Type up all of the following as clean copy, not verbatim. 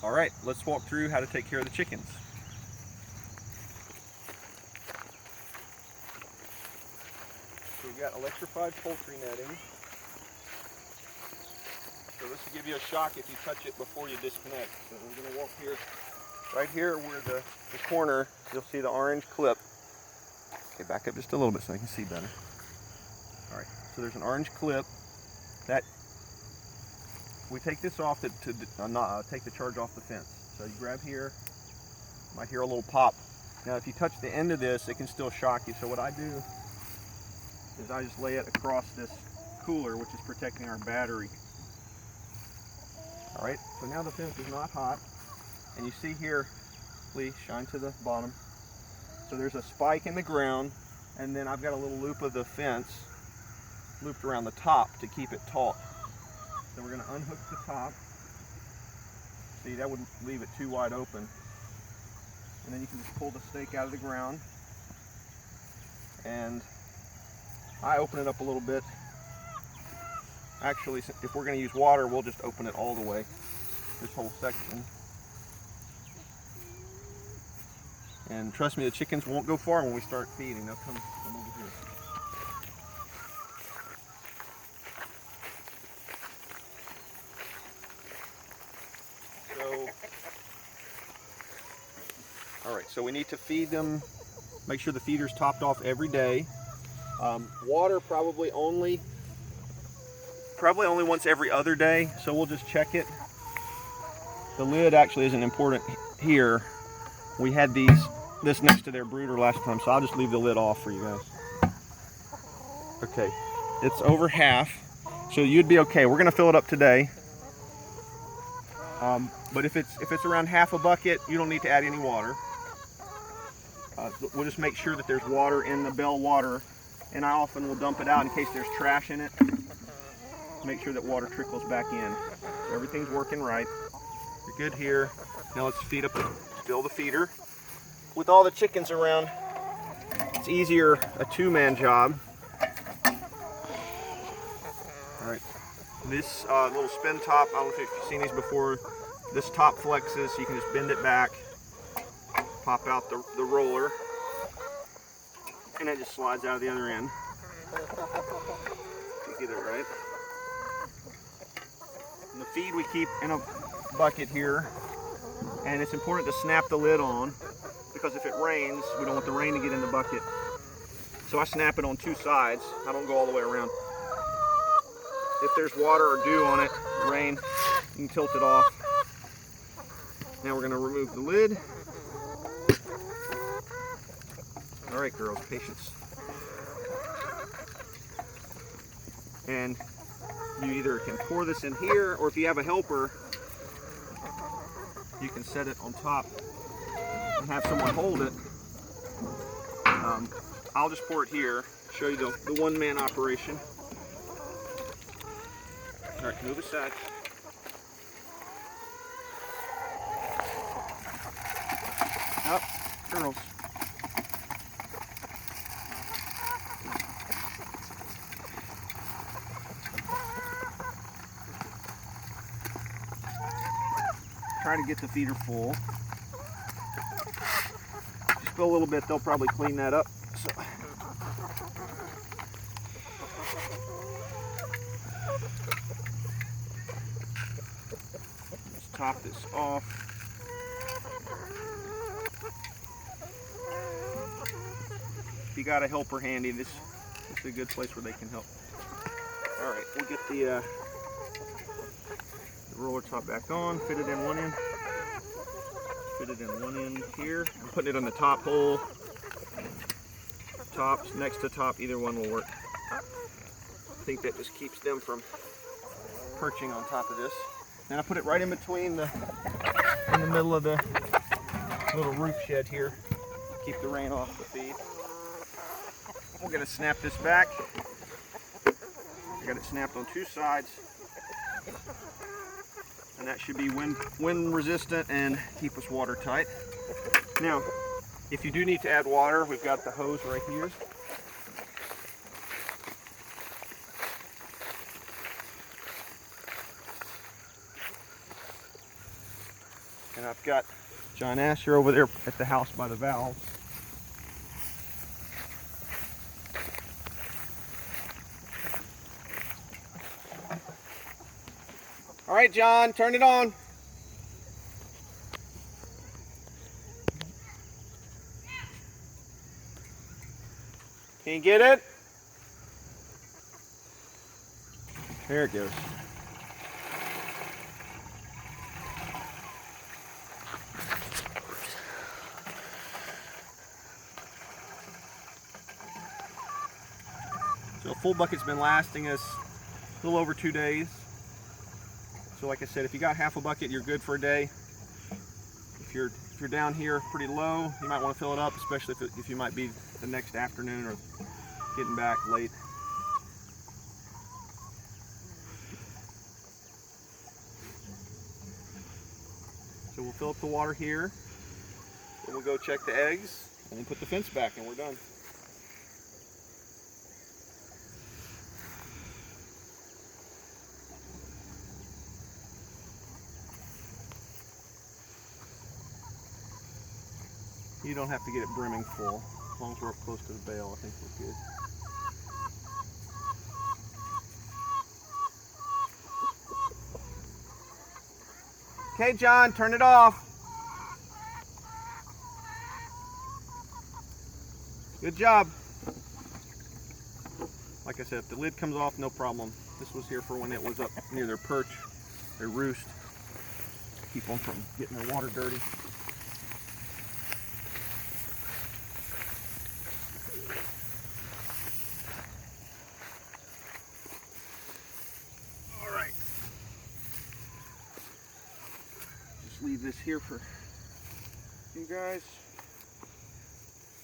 All right, let's walk through how to take care of the chickens. So we've got electrified poultry netting. So this will give you a shock if you touch it before you disconnect. So we're going to walk here. Right here where the corner, you'll see the orange clip. Okay, back up just a little bit so I can see better. All right, so there's an orange clip. That we take this off to take the charge off the fence. So you grab here, you might hear a little pop. Now if you touch the end of this, it can still shock you. So what I do is I just lay it across this cooler, which is protecting our battery. All right, so now the fence is not hot. And you see here, please shine to the bottom. So there's a spike in the ground, and then I've got a little loop of the fence looped around the top to keep it taut. So we're going to unhook the top. See, that would leave it too wide open. And then you can just pull the stake out of the ground. And I open it up a little bit. Actually, if we're going to use water, we'll just open it all the way, this whole section. And trust me, the chickens won't go far when we start feeding. They'll come over here. All right, so we need to feed them, make sure the feeder's topped off every day. Water probably only once every other day, so we'll just check it. The lid actually isn't important here. We had this next to their brooder last time, so I'll just leave the lid off for you guys. Okay, it's over half, so you'd be okay. We're gonna fill it up today. But if it's around half a bucket, you don't need to add any water. We'll just make sure that there's water in the bell water, and I often will dump it out in case there's trash in it. Make sure that water trickles back in. So everything's working right. You're good here. Now let's fill the feeder. With all the chickens around, it's easier a two-man job. All right. This little spin top, I don't know if you've seen these before. This top flexes, so you can just bend it back, pop out the roller, and it just slides out of the other end. You get it right. And the feed we keep in a bucket here, and it's important to snap the lid on, because if it rains, we don't want the rain to get in the bucket. So I snap it on two sides. I don't go all the way around. If there's water or dew on it, rain, you can tilt it off. Now we're going to remove the lid. All right, girls, patience. And you either can pour this in here, or if you have a helper, you can set it on top and have someone hold it. I'll just pour it here, show you the one-man operation. All right, move aside. Up, girls. Try to get the feeder full. If you spill a little bit, they'll probably clean that up. So. Let's top this off. If you got a helper handy, this is a good place where they can help. All right, we'll get the roller top back on, fit it in one end, fit it in one end here. I'm putting it on the top hole, tops, next to top, either one will work. I think that just keeps them from perching on top of this. Then I put it right in between in the middle of the little roof shed here, keep the rain off the feed. We're going to snap this back. I got it snapped on two sides. And that should be wind resistant and keep us watertight. Now, if you do need to add water, we've got the hose right here. And I've got John Asher over there at the house by the valve. All right, John, turn it on. Can you get it? There it goes. So a full bucket's been lasting us a little over 2 days. So like I said, if you got half a bucket, you're good for a day. If you're down here pretty low, you might want to fill it up, especially if you might be the next afternoon or getting back late. So we'll fill up the water here, then we'll go check the eggs, and then put the fence back, and we're done. You don't have to get it brimming full. As long as we're up close to the bale, I think we're good. Okay, John, turn it off. Good job. Like I said, if the lid comes off, no problem. This was here for when it was up near their perch, their roost. Keep them from getting their water dirty. Leave this here for you guys.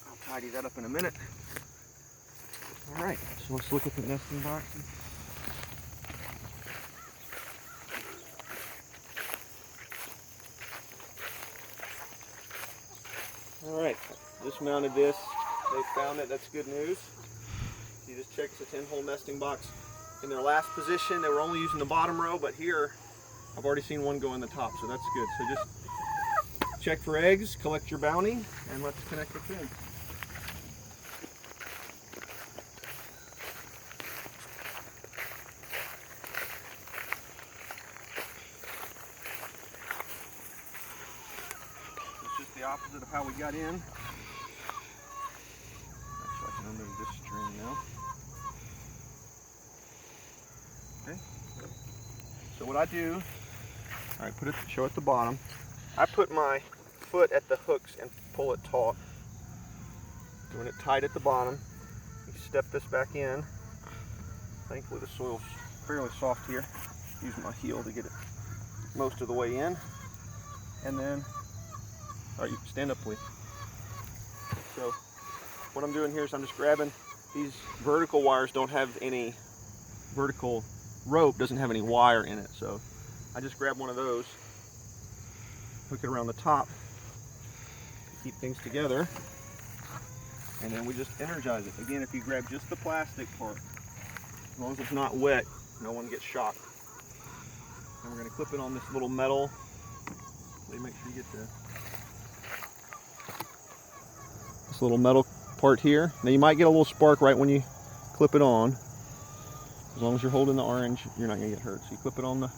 I'll tidy that up in a minute. All right, so let's look at the nesting boxes. All right, just mounted this. They found it, that's good news. You just check it's a 10-hole nesting box. In their last position, they were only using the bottom row, but here, I've already seen one go in the top, so that's good. So just check for eggs, collect your bounty, and let's connect the pin. It's just the opposite of how we got in. Actually, I can remove this string now. Okay. So what I do, all right, show at the bottom. I put my foot at the hooks and pull it taut. Doing it tight at the bottom. You step this back in. Thankfully the soil's fairly soft here. Use my heel to get it most of the way in. And then, all right, you stand up please. So what I'm doing here is I'm just grabbing these vertical wires. Don't have any vertical rope, doesn't have any wire in it, so I just grab one of those, hook it around the top to keep things together, and then we just energize it. Again, if you grab just the plastic part, as long as it's not wet, no one gets shocked. And we're going to clip it on this little metal. Make sure you get this little metal part here. Now you might get a little spark right when you clip it on. As long as you're holding the orange, you're not going to get hurt. So you clip it on the,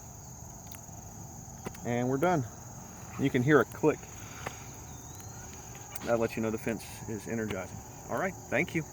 and we're done. You can hear it click. That lets you know the fence is energizing. All right, thank you.